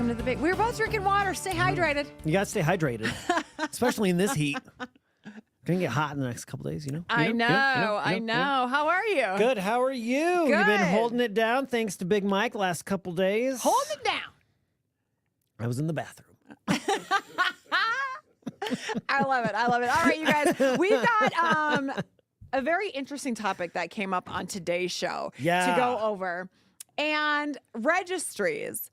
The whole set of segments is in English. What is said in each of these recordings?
Welcome to the big. We're both drinking water. Stay hydrated. You got to stay hydrated, especially in this heat. Gonna get hot in the next couple days, I know. How are you? Good. How are you? Good. You've been holding it down thanks to Big Mike last couple days. Hold it down. I was in the bathroom. I love it. All right, you guys. We've got a very interesting topic that came up on today's show to go over. And registries.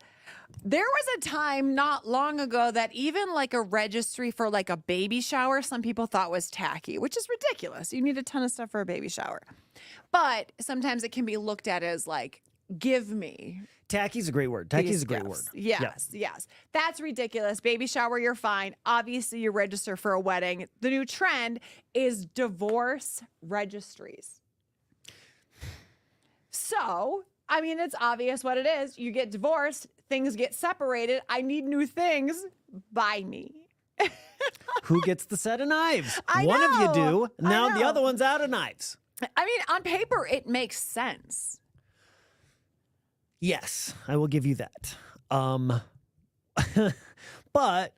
There was a time not long ago that even like a registry for like a baby shower, some people thought was tacky, which is ridiculous. You need a ton of stuff for a baby shower. But sometimes it can be looked at as like, give me. Tacky's a great word. Tacky's a great word. Yes. That's ridiculous. Baby shower, you're fine. Obviously, you register for a wedding. The new trend is divorce registries. So, I mean, it's obvious what it is. You get divorced, things get separated. I need new things. Buy me. Who gets the set of knives? One of you do. Now the other one's out of knives. I mean, on paper, it makes sense. Yes, I will give you that. But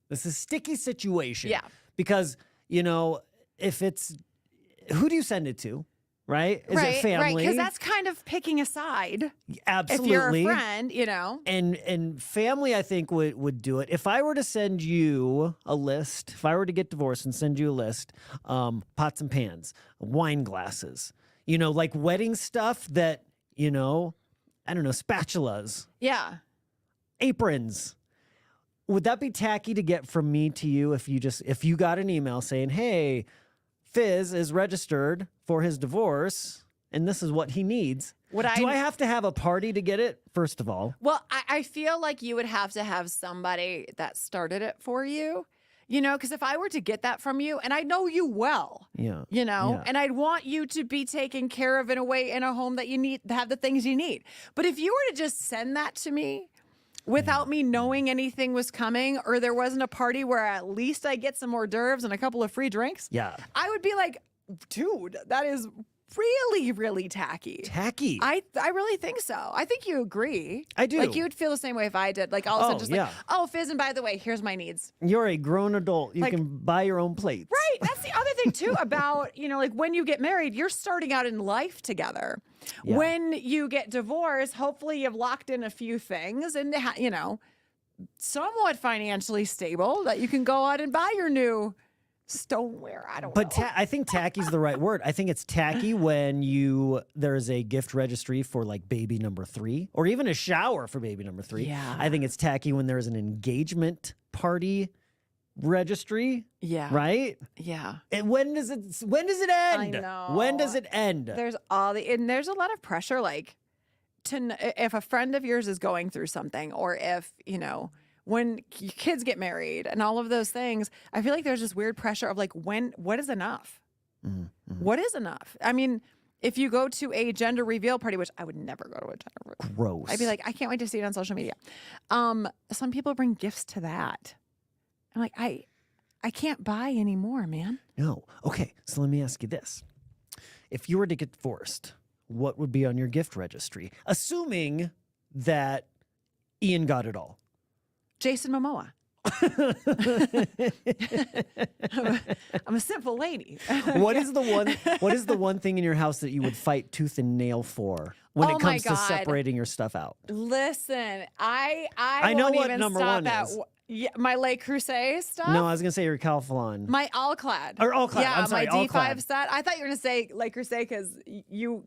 this is a sticky situation. Yeah. Because, if it's, who do you send it to? Right? Is it family? Right, because that's kind of picking a side. Absolutely. If you're a friend, And family, I think, would do it. If I were to send you a list, if I were to get divorced and send you a list, pots and pans, wine glasses, like wedding stuff that, I don't know, spatulas. Yeah. Aprons. Would that be tacky to get from me to you if you got an email saying, hey, Fizz is registered for his divorce and this is what he needs? Do I have to have a party to get it, first of all? Well, I feel like you would have to have somebody that started it for you. Because if I were to get that from you, and I know you well, and I'd want you to be taken care of in a home that you need to have the things you need. But if you were to just send that to me without me knowing anything was coming, or there wasn't a party where at least I get some hors d'oeuvres and a couple of free drinks, I would be like, dude, that is really, really tacky. Tacky. I really think so. I think you agree. I do. Like you would feel the same way if I did. Like all of a sudden, just like, oh, Fizz, and by the way, here's my needs. You're a grown adult. You can buy your own plates. Right. That's the other thing too about, like when you get married, you're starting out in life together. Yeah. When you get divorced, hopefully you've locked in a few things and, somewhat financially stable that you can go out and buy your new stoneware. I don't know. But I think tacky's the right word. I think it's tacky when there's a gift registry for like baby number 3 or even a shower for baby number 3. Yeah. I think it's tacky when there's an engagement party registry. Yeah. Right? Yeah. And when does it end? I know. When does it end? There's a lot of pressure, like if a friend of yours is going through something, or if, when kids get married and all of those things, I feel like there's this weird pressure of like, what is enough? Mm-hmm. What is enough? I mean, if you go to a gender reveal party, which I would never go to a gender reveal. Gross. I'd be like, I can't wait to see it on social media. Some people bring gifts to that. I'm like, I can't buy anymore, man. No. Okay. So let me ask you this. If you were to get divorced, what would be on your gift registry? Assuming that Ian got it all. Jason Momoa. I'm a simple lady. What is the one thing in your house that you would fight tooth and nail for when it comes to separating your stuff out? Listen, I know won't what even number stop one at is. My Le Creuset stuff. No, I was gonna say your Calphalon. My All-Clad. Or All-Clad. Yeah, I'm sorry, my D5 All-Clad. set. I thought you were gonna say Le Creuset because you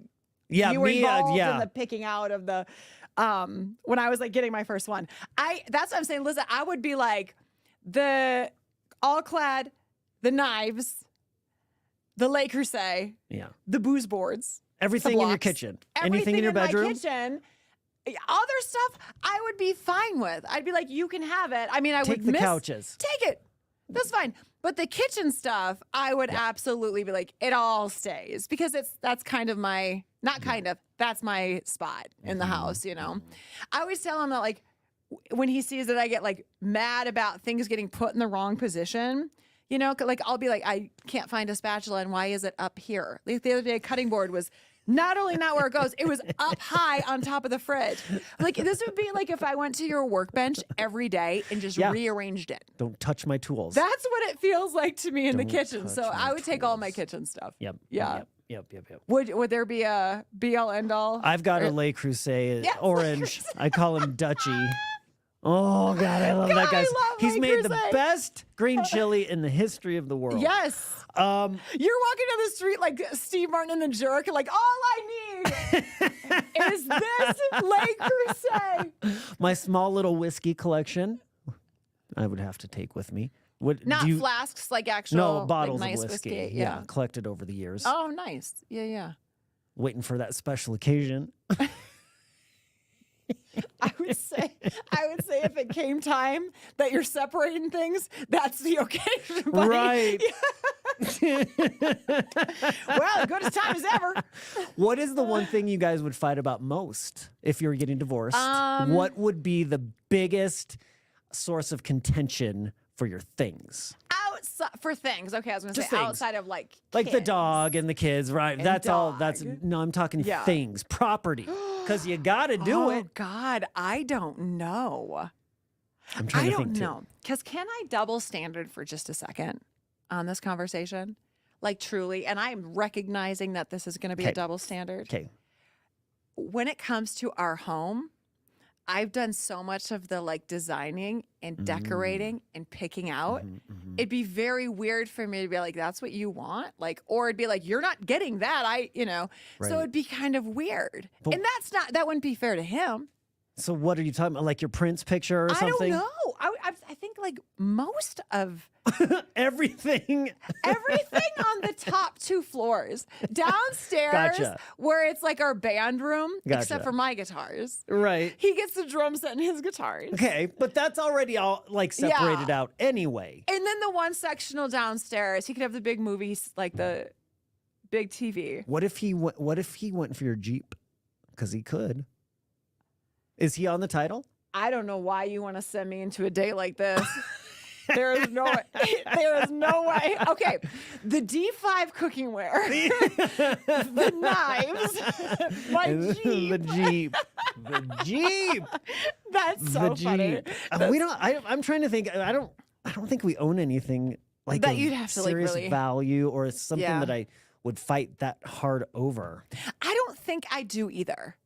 were me, involved in the picking out of the when I was like getting my first one. That's what I'm saying. Listen, I would be like the All-Clad, the knives, the Le Creuset, the booze boards, everything in your kitchen, anything in your bedroom, my kitchen. Other stuff I would be fine with. I'd be like, you can have it. I mean, I would take the couches. Take it. That's fine. But the kitchen stuff, I would absolutely be like, it all stays, because that's kind of my, not kind of, that's my spot in the house, I always tell him that, like, when he sees that I get like mad about things getting put in the wrong position, like I'll be like, I can't find a spatula and why is it up here? Like the other day, a cutting board was Not only not where it goes, it was up high on top of the fridge. Like this would be like if I went to your workbench every day and just rearranged it. Don't touch my tools. That's what it feels like to me in the kitchen. So I would take all my kitchen stuff. Yep. Yeah. Yep. Would there be a be all end all? I've got a Le Creuset orange. Le Creuset. I call him Dutchie. Oh God, I love that guy. He's Le made the Creuset. best green chili in the history of the world. Yes. You're walking down the street like Steve Martin and the Jerk, and like, all I need is this Le Creuset. My small little whiskey collection, I would have to take with me. Not flasks, like actual bottles like, nice of whiskey. Yeah, collected over the years. Oh, nice. Yeah. Waiting for that special occasion. I would say if it came time that you're separating things, that's the occasion, buddy. Right. Well, good as time as ever. What is the one thing you guys would fight about most if you were getting divorced? What would be the biggest source of contention for your things? For things. Okay, I was going to say things. outside of like the kids. dog and the kids, right? And That's all. dog. No, I'm talking things, property, because you got to do it. Oh God, I don't know. I'm trying I to don't think know. Because can I double standard for just a second on this conversation? Like truly, and I'm recognizing that this is going to be a double standard. Okay. When it comes to our home, I've done so much of the like designing and decorating and picking out. It'd be very weird for me to be like, that's what you want? Like, or it'd be like, you're not getting that. So it'd be kind of weird. But, and that wouldn't be fair to him. So what are you talking about? Like your Prince picture or something? I don't know. I think like most of everything on the top 2 floors. Downstairs, where it's like our band room, except for my guitars. Right. He gets the drum set and his guitars. Okay, but that's already all like separated out anyway. And then the one sectional downstairs, he could have the big movies, like the big TV. What if he went for your Jeep? Because he could. Is he on the title? I don't know why you want to send me into a day like this. There is no way. Okay. The D5 cookingware. The knives. My Jeep. The Jeep. That's so funny. I'm trying to think. I don't think we own anything like that you'd have to serious like really value or something that I would fight that hard over. I don't think I do either.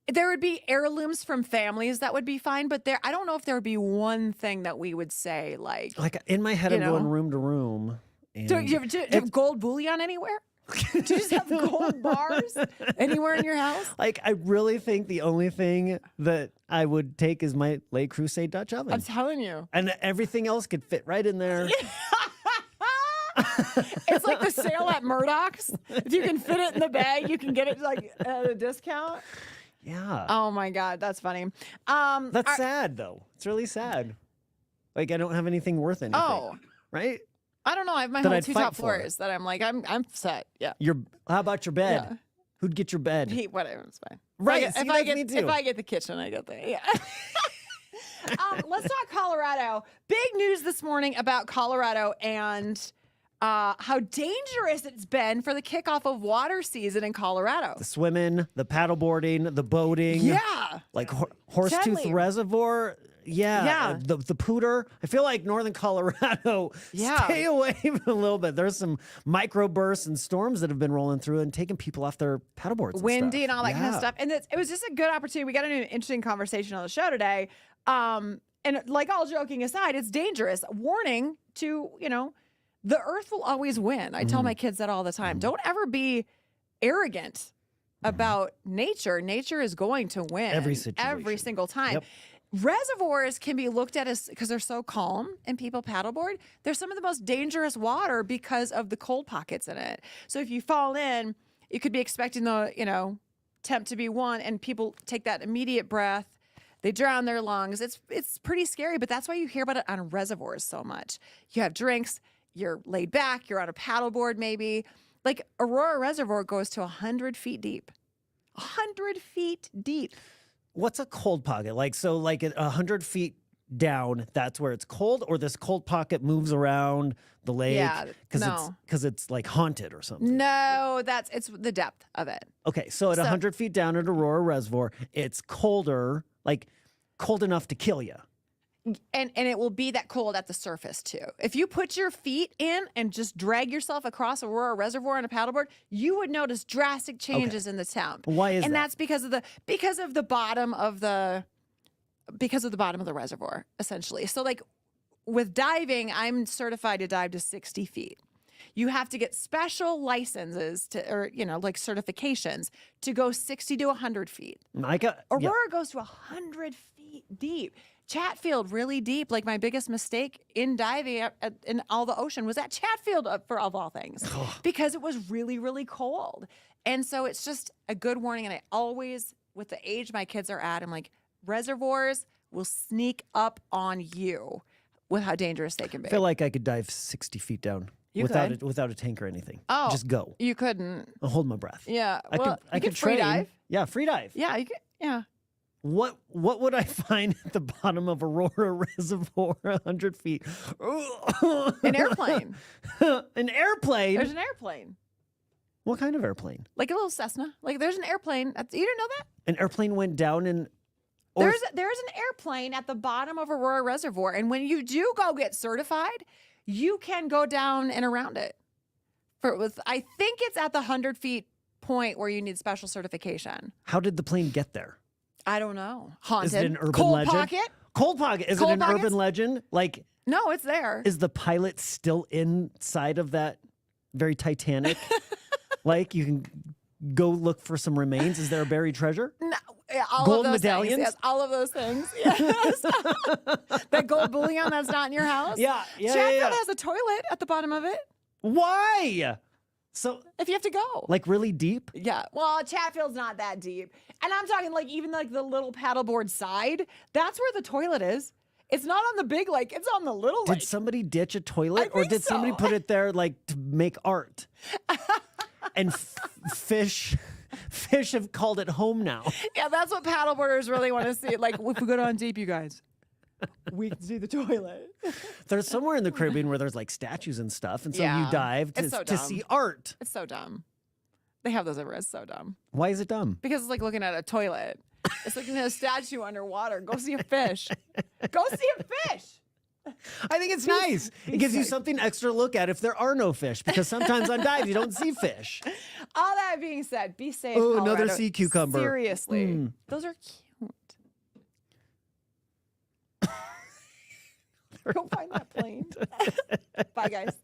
There would be heirlooms from families that would be fine, but I don't know if there would be one thing that we would say like in my head, I'm going room to room. And do you have gold bullion anywhere? Do you just have gold bars anywhere in your house? Like, I really think the only thing that I would take is my Le Creuset Dutch oven. I'm telling you. And everything else could fit right in there. It's like the sale at Murdoch's. If you can fit it in the bag, you can get it like at a discount. Yeah. Oh my God, that's funny. That's sad though. It's really sad. Like I don't have anything worth anything. Oh, right. I don't know. I have my whole 2 top floors that I'm like I'm set. Yeah. How about your bed? Yeah. Who'd get your bed? Whatever. It's fine. Right. If I get the kitchen, I get the let's talk Colorado. Big news this morning about Colorado and how dangerous it's been for the kickoff of water season in Colorado. The swimming, the paddleboarding, the boating. Yeah. Like Horsetooth Reservoir. Yeah. The Pooter. I feel like Northern Colorado, stay away a little bit. There's some microbursts and storms that have been rolling through and taking people off their paddleboards. Windy and all that kind of stuff. And it was just a good opportunity. We got into an interesting conversation on the show today. And like all joking aside, it's dangerous. Warning to, the earth will always win. I tell my kids that all the time. Don't ever be arrogant about nature. Nature is going to win every situation, every single time. Yep. Reservoirs can be looked at as, because they're so calm and people paddleboard, they're some of the most dangerous water because of the cold pockets in it. So if you fall in, you could be expecting the, temp to be 1 and people take that immediate breath. They drown their lungs. It's pretty scary, but that's why you hear about it on reservoirs so much. You have drinks, you're laid back, you're on a paddleboard maybe. Like Aurora Reservoir goes to 100 feet deep. 100 feet deep. What's a cold pocket? Like 100 feet down, that's where it's cold, or this cold pocket moves around the lake because it's like haunted or something? No, it's the depth of it. Okay, so at 100 feet down at Aurora Reservoir, it's colder, like cold enough to kill you. And it will be that cold at the surface too. If you put your feet in and just drag yourself across Aurora Reservoir on a paddleboard, you would notice drastic changes in the temp. Why is that? And that's because of the bottom of the reservoir, essentially. So like with diving, I'm certified to dive to 60 feet. You have to get special licenses or certifications to go 60 to 100 feet. Aurora goes to 100 feet deep. Chatfield really deep. Like my biggest mistake in diving in all the ocean was at Chatfield for of all things because it was really, really cold. And so it's just a good warning. And I always, with the age my kids are at, I'm like, reservoirs will sneak up on you with how dangerous they can be. I feel like I could dive 60 feet down without a tank or anything. Oh, just go. You couldn't. I'll hold my breath. Yeah. I could free dive. Yeah, free dive. Yeah, you could. Yeah. What would I find at the bottom of Aurora Reservoir 100 feet? An airplane. An airplane? There's an airplane. What kind of airplane? Like a little Cessna. Like there's an airplane. You didn't know that? An airplane went down and... There's an airplane at the bottom of Aurora Reservoir. And when you do go get certified, you can go down and around it. I think it's at the 100 feet point where you need special certification. How did the plane get there? I don't know. Haunted. Is it an urban Cold legend? Pocket? Cold Pocket. Is it an urban legend? Like, no, it's there. Is the pilot still inside of that very Titanic? Like, you can go look for some remains. Is there a buried treasure? No. Yeah, all gold of those medallions? Things. Yes, all of those things. Yes. That gold bullion that's not in your house? Yeah. Chatfield has a toilet at the bottom of it. Why? So if you have to go. Like really deep? Yeah. Well, Chatfield's not that deep. And I'm talking like even like the little paddleboard side. That's where the toilet is. It's not on the big lake. It's on the little lake. Did somebody ditch a toilet? Or did somebody put it there like to make art? And fish have called it home now. Yeah, that's what paddleboarders really want to see. Like, if we go down deep, you guys, we can see the toilet. There's somewhere in the Caribbean where there's like statues and stuff. And so you dive to see art. It's so dumb. They have those everywhere. It's so dumb. Why is it dumb? Because it's like looking at a toilet. It's looking at a statue underwater. Go see a fish. Go see a fish. I think it's nice. It gives you something extra to look at if there are no fish, because sometimes on dives you don't see fish. All that being said, be safe. Oh, Colorado. another sea cucumber. Seriously. Those are cute. Go find that plane. Bye, guys.